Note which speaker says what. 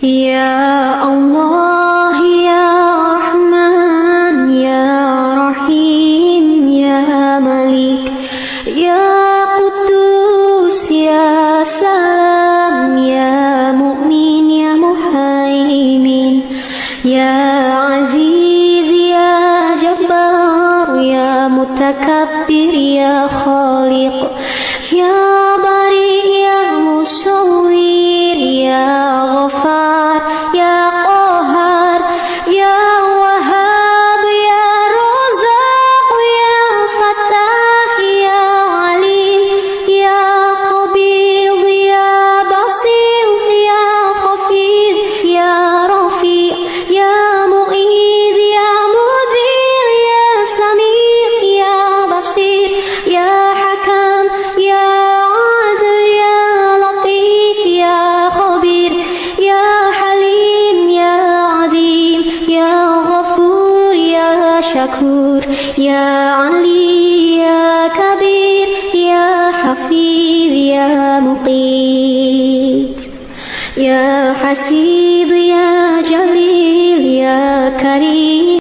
Speaker 1: يا الله يا رحمن يا رحيم يا ملك يا قدوس يا سلام يا مؤمن يا مهيمن يا عزيز يا جبار يا متكبر يا خالق يا بريء يا مصور يا غفار يا قهار يا وهاب يا رزاق يا فتاح يا عليم يا قبيض يا بسيط يا خفيض يا رفيع يا مؤيد يا مدير يا سميع يا بصير يا حكم يا عادل يا لطيف يا خبير يا حليم يا عظيم يا غفور يا شكور يا علي يا كبير يا حفيظ يا مقيت يا حسيب يا جليل يا كريم